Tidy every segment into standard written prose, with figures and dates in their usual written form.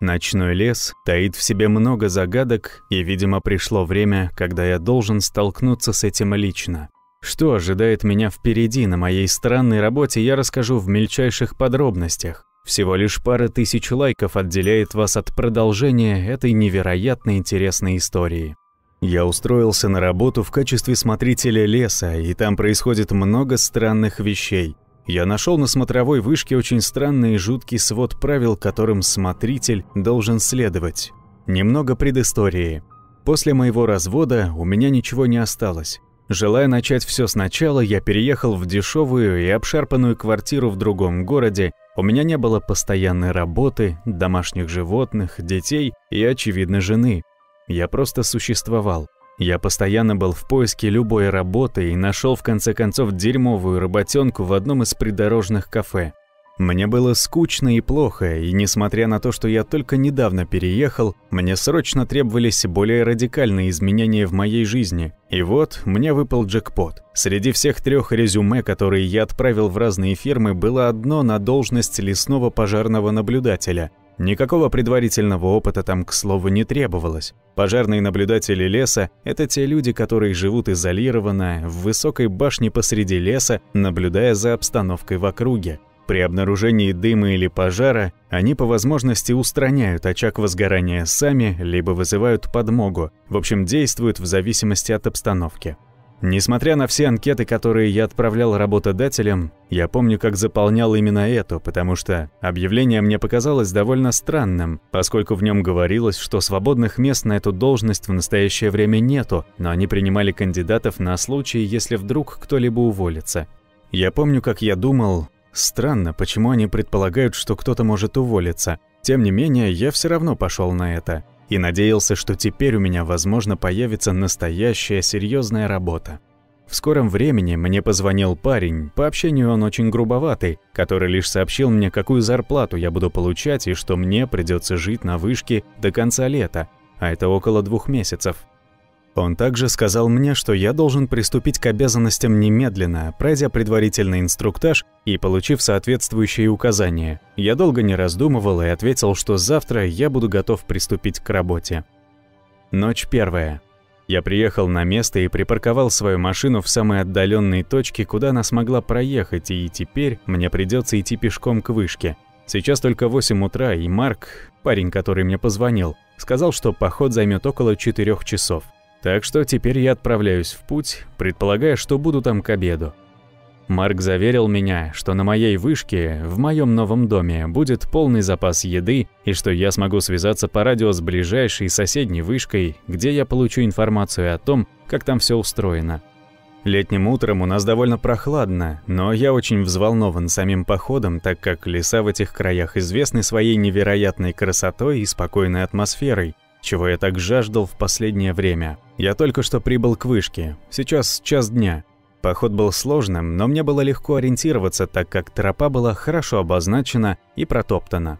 Ночной лес таит в себе много загадок, и, видимо, пришло время, когда я должен столкнуться с этим лично. Что ожидает меня впереди на моей странной работе, я расскажу в мельчайших подробностях. Всего лишь пара тысяч лайков отделяет вас от продолжения этой невероятно интересной истории. Я устроился на работу в качестве смотрителя леса, и там происходит много странных вещей. Я нашел на смотровой вышке очень странный и жуткий свод правил, которым смотритель должен следовать. Немного предыстории. После моего развода у меня ничего не осталось. Желая начать все сначала, я переехал в дешевую и обшарпанную квартиру в другом городе. У меня не было постоянной работы, домашних животных, детей и, очевидно, жены. Я просто существовал. Я постоянно был в поиске любой работы и нашел в конце концов дерьмовую работенку в одном из придорожных кафе. Мне было скучно и плохо, и несмотря на то, что я только недавно переехал, мне срочно требовались более радикальные изменения в моей жизни. И вот мне выпал джекпот. Среди всех 3 резюме, которые я отправил в разные фирмы, было одно на должность лесного пожарного наблюдателя. Никакого предварительного опыта там, к слову, не требовалось. Пожарные наблюдатели леса – это те люди, которые живут изолированно, в высокой башне посреди леса, наблюдая за обстановкой в округе. При обнаружении дыма или пожара они по возможности устраняют очаг возгорания сами, либо вызывают подмогу. В общем, действуют в зависимости от обстановки. Несмотря на все анкеты, которые я отправлял работодателям, я помню, как заполнял именно эту, потому что объявление мне показалось довольно странным, поскольку в нем говорилось, что свободных мест на эту должность в настоящее время нету, но они принимали кандидатов на случай, если вдруг кто-либо уволится. Я помню, как я думал, странно, почему они предполагают, что кто-то может уволиться. Тем не менее, я все равно пошел на это. И надеялся, что теперь у меня, возможно, появится настоящая серьезная работа. В скором времени мне позвонил парень, по общению он очень грубоватый, который лишь сообщил мне, какую зарплату я буду получать и что мне придется жить на вышке до конца лета, а это около 2 месяцев. Он также сказал мне, что я должен приступить к обязанностям немедленно, пройдя предварительный инструктаж и получив соответствующие указания. Я долго не раздумывал и ответил, что завтра я буду готов приступить к работе. Ночь 1. Я приехал на место и припарковал свою машину в самой отдаленной точке, куда она смогла проехать, и теперь мне придется идти пешком к вышке. Сейчас только 8 утра, и Марк, парень, который мне позвонил, сказал, что поход займет около 4 часов. Так что теперь я отправляюсь в путь, предполагая, что буду там к обеду. Марк заверил меня, что на моей вышке, в моем новом доме, будет полный запас еды и что я смогу связаться по радио с ближайшей соседней вышкой, где я получу информацию о том, как там все устроено. Летним утром у нас довольно прохладно, но я очень взволнован самим походом, так как леса в этих краях известны своей невероятной красотой и спокойной атмосферой, чего я так жаждал в последнее время. Я только что прибыл к вышке, сейчас 1 дня. Поход был сложным, но мне было легко ориентироваться, так как тропа была хорошо обозначена и протоптана.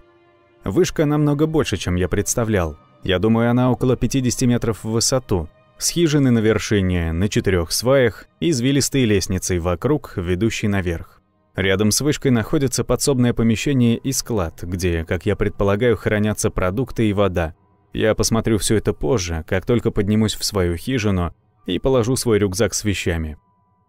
Вышка намного больше, чем я представлял. Я думаю, она около 50 метров в высоту, с хижиной на вершине, на 4 сваях и извилистой лестницей вокруг, ведущей наверх. Рядом с вышкой находится подсобное помещение и склад, где, как я предполагаю, хранятся продукты и вода. Я посмотрю все это позже, как только поднимусь в свою хижину и положу свой рюкзак с вещами.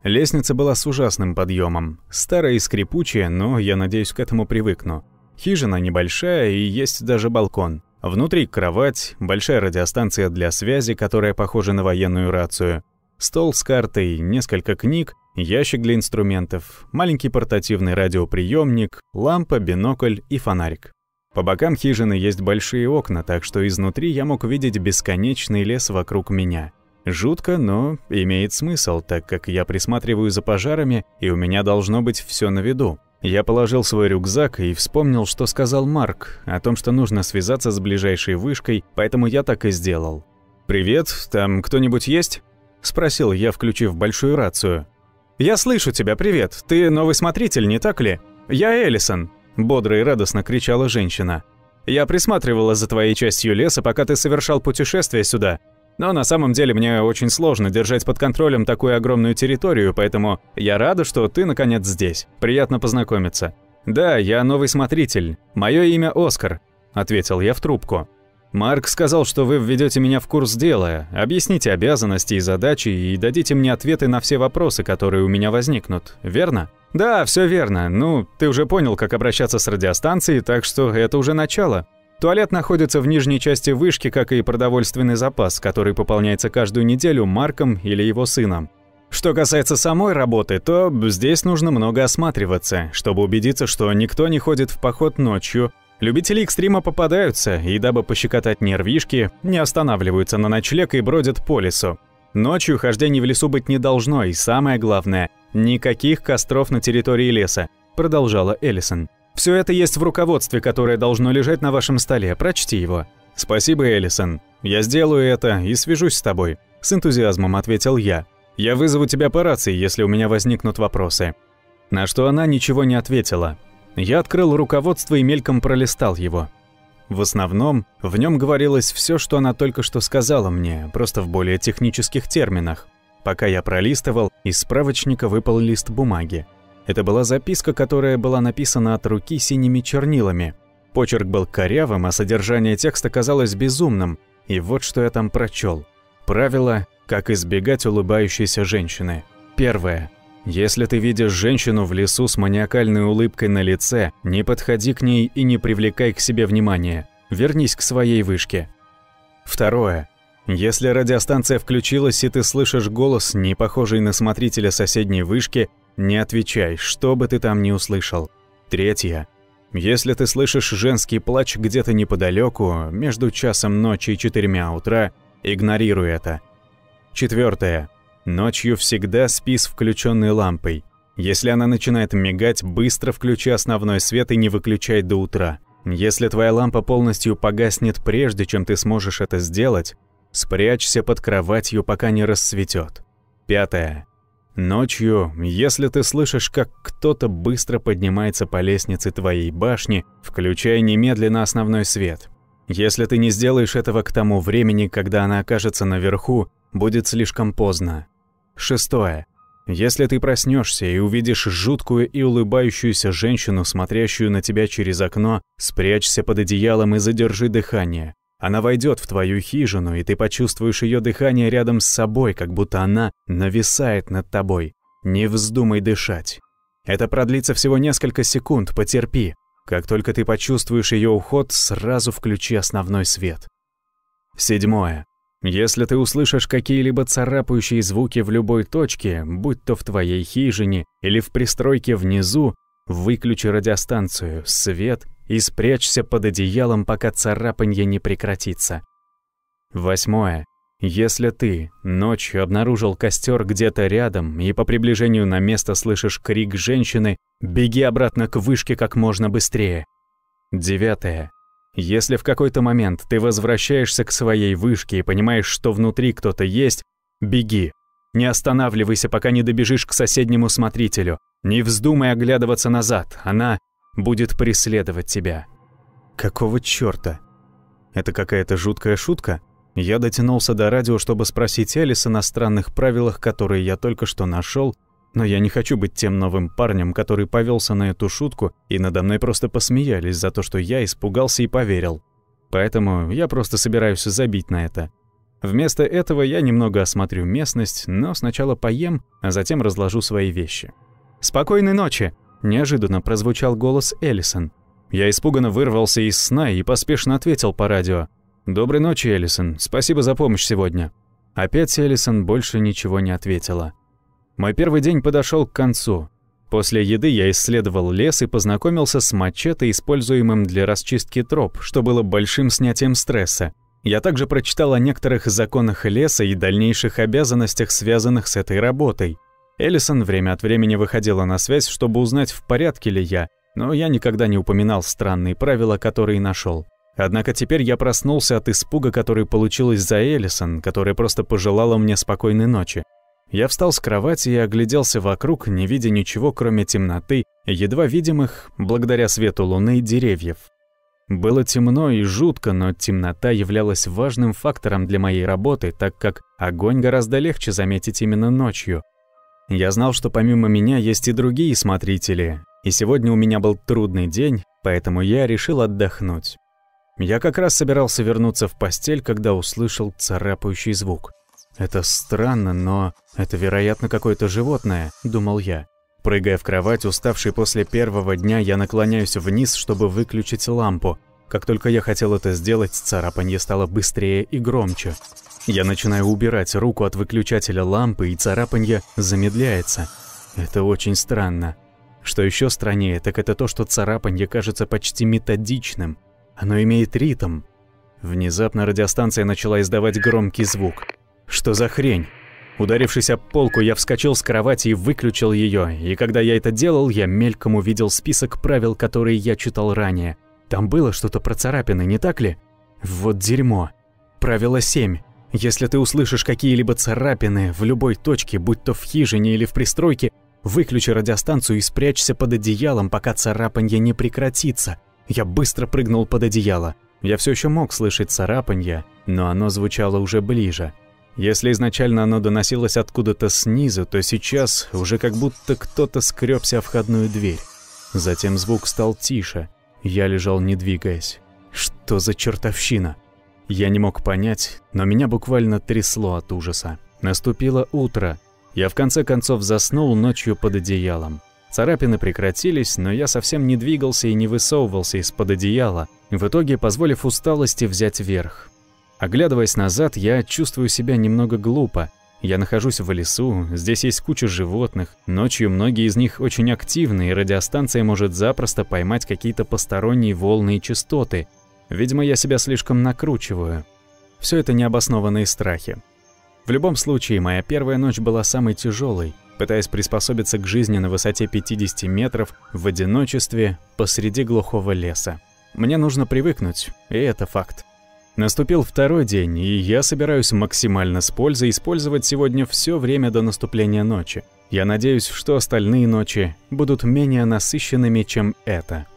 Лестница была с ужасным подъемом, старая и скрипучая, но я надеюсь, к этому привыкну. Хижина небольшая и есть даже балкон. Внутри кровать, большая радиостанция для связи, которая похожа на военную рацию, стол с картой, несколько книг, ящик для инструментов, маленький портативный радиоприемник, лампа, бинокль и фонарик. По бокам хижины есть большие окна, так что изнутри я мог видеть бесконечный лес вокруг меня. Жутко, но имеет смысл, так как я присматриваю за пожарами, и у меня должно быть все на виду. Я положил свой рюкзак и вспомнил, что сказал Марк, о том, что нужно связаться с ближайшей вышкой, поэтому я так и сделал. «Привет, там кто-нибудь есть?» – спросил я, включив большую рацию. «Я слышу тебя, привет. Ты новый смотритель, не так ли? Я Элисон», – бодро и радостно кричала женщина. «Я присматривала за твоей частью леса, пока ты совершал путешествие сюда. Но на самом деле мне очень сложно держать под контролем такую огромную территорию, поэтому я рада, что ты наконец здесь. Приятно познакомиться. Да, я новый смотритель. Мое имя Оскар». ответил я в трубку. «Марк сказал, что вы введете меня в курс дела, объясните обязанности и задачи и дадите мне ответы на все вопросы, которые у меня возникнут, верно?» «Да, все верно. Ну, ты уже понял, как обращаться с радиостанцией, так что это уже начало. Туалет находится в нижней части вышки, как и продовольственный запас, который пополняется каждую неделю Марком или его сыном. Что касается самой работы, то здесь нужно много осматриваться, чтобы убедиться, что никто не ходит в поход ночью. Любители экстрима попадаются, и дабы пощекотать нервишки, не останавливаются на ночлег и бродят по лесу. Ночью хождений в лесу быть не должно, и самое главное – никаких костров на территории леса», – продолжала Эллисон. «Все это есть в руководстве, которое должно лежать на вашем столе. Прочти его». «Спасибо, Эллисон. Я сделаю это и свяжусь с тобой», – с энтузиазмом ответил я. «Я вызову тебя по рации, если у меня возникнут вопросы». На что она ничего не ответила. Я открыл руководство и мельком пролистал его. В основном, в нем говорилось все, что она только что сказала мне, просто в более технических терминах. Пока я пролистывал, из справочника выпал лист бумаги. Это была записка, которая была написана от руки синими чернилами. Почерк был корявым, а содержание текста казалось безумным. И вот что я там прочел. Правило, как избегать улыбающейся женщины. Первое. Если ты видишь женщину в лесу с маниакальной улыбкой на лице, не подходи к ней и не привлекай к себе внимания. Вернись к своей вышке. Второе. Если радиостанция включилась и ты слышишь голос, не похожий на смотрителя соседней вышки, не отвечай, что бы ты там ни услышал. Третье. Если ты слышишь женский плач где-то неподалеку, между часом ночи и 4 утра, игнорируй это. Четвертое. Ночью всегда спи с включенной лампой. Если она начинает мигать, быстро включи основной свет и не выключай до утра. Если твоя лампа полностью погаснет прежде, чем ты сможешь это сделать, спрячься под кроватью, пока не рассветет. Пятое. Ночью, если ты слышишь, как кто-то быстро поднимается по лестнице твоей башни, включай немедленно основной свет. Если ты не сделаешь этого к тому времени, когда она окажется наверху, будет слишком поздно. Шестое. Если ты проснешься и увидишь жуткую и улыбающуюся женщину, смотрящую на тебя через окно, спрячься под одеялом и задержи дыхание. Она войдет в твою хижину, и ты почувствуешь ее дыхание рядом с собой, как будто она нависает над тобой. Не вздумай дышать. Это продлится всего несколько секунд, потерпи. Как только ты почувствуешь ее уход, сразу включи основной свет. Седьмое. Если ты услышишь какие-либо царапающие звуки в любой точке, будь то в твоей хижине или в пристройке внизу, выключи радиостанцию, свет и спрячься под одеялом, пока царапанье не прекратится. Восьмое. Если ты ночью обнаружил костер где-то рядом и по приближению на место слышишь крик женщины, беги обратно к вышке как можно быстрее. Девятое. Если в какой-то момент ты возвращаешься к своей вышке и понимаешь, что внутри кто-то есть, беги. Не останавливайся, пока не добежишь к соседнему смотрителю. Не вздумай оглядываться назад, она будет преследовать тебя. Какого чёрта? Это какая-то жуткая шутка? Я дотянулся до радио, чтобы спросить Эллисон о странных правилах, которые я только что нашел, но я не хочу быть тем новым парнем, который повелся на эту шутку, и надо мной просто посмеялись за то, что я испугался и поверил. Поэтому я просто собираюсь забить на это. Вместо этого я немного осмотрю местность, но сначала поем, а затем разложу свои вещи. «Спокойной ночи!» – неожиданно прозвучал голос Эллисон. Я испуганно вырвался из сна и поспешно ответил по радио. «Доброй ночи, Эллисон. Спасибо за помощь сегодня». Опять Эллисон больше ничего не ответила. Мой первый день подошел к концу. После еды я исследовал лес и познакомился с мачете, используемым для расчистки троп, что было большим снятием стресса. Я также прочитал о некоторых законах леса и дальнейших обязанностях, связанных с этой работой. Эллисон время от времени выходила на связь, чтобы узнать, в порядке ли я, но я никогда не упоминал странные правила, которые нашел. Однако теперь я проснулся от испуга, который получил из-за Эллисон, которая просто пожелала мне спокойной ночи. Я встал с кровати и огляделся вокруг, не видя ничего, кроме темноты, едва видимых, благодаря свету луны, деревьев. Было темно и жутко, но темнота являлась важным фактором для моей работы, так как огонь гораздо легче заметить именно ночью. Я знал, что помимо меня есть и другие смотрители, и сегодня у меня был трудный день, поэтому я решил отдохнуть. Я как раз собирался вернуться в постель, когда услышал царапающий звук. «Это странно, но это, вероятно, какое-то животное», — думал я. Прыгая в кровать, уставший после первого дня, я наклоняюсь вниз, чтобы выключить лампу. Как только я хотел это сделать, царапанье стало быстрее и громче. Я начинаю убирать руку от выключателя лампы, и царапанье замедляется. Это очень странно. Что еще страннее, так это то, что царапанье кажется почти методичным. Оно имеет ритм. Внезапно радиостанция начала издавать громкий звук. Что за хрень? Ударившись об полку, я вскочил с кровати и выключил ее, и когда я это делал, я мельком увидел список правил, которые я читал ранее. Там было что-то про царапины, не так ли? Вот дерьмо. Правило 7. Если ты услышишь какие-либо царапины в любой точке, будь то в хижине или в пристройке, выключи радиостанцию и спрячься под одеялом, пока царапанье не прекратится. Я быстро прыгнул под одеяло. Я все еще мог слышать царапанье, но оно звучало уже ближе. Если изначально оно доносилось откуда-то снизу, то сейчас уже как будто кто-то скребся о входную дверь. Затем звук стал тише. Я лежал, не двигаясь. Что за чертовщина? Я не мог понять, но меня буквально трясло от ужаса. Наступило утро. Я в конце концов заснул ночью под одеялом. Царапины прекратились, но я совсем не двигался и не высовывался из-под одеяла, в итоге позволив усталости взять верх. Оглядываясь назад, я чувствую себя немного глупо. Я нахожусь в лесу, здесь есть куча животных, ночью многие из них очень активны, и радиостанция может запросто поймать какие-то посторонние волны и частоты. Видимо, я себя слишком накручиваю. Все это необоснованные страхи. В любом случае, моя первая ночь была самой тяжелой, пытаясь приспособиться к жизни на высоте 50 метров в одиночестве посреди глухого леса. Мне нужно привыкнуть, и это факт. Наступил второй день, и я собираюсь максимально с пользой использовать сегодня все время до наступления ночи. Я надеюсь, что остальные ночи будут менее насыщенными, чем эта.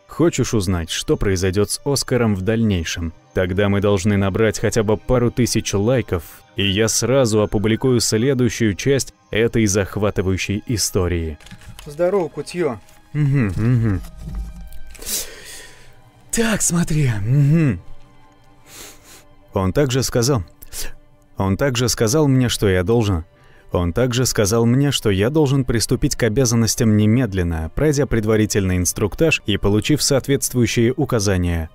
Хочешь узнать, что произойдет с Оскаром в дальнейшем? Тогда мы должны набрать хотя бы пару тысяч лайков, и я сразу опубликую следующую часть этой захватывающей истории. Здорово, кутьё. Так, смотри. Он также сказал мне, что я должен приступить к обязанностям немедленно, пройдя предварительный инструктаж и получив соответствующие указания.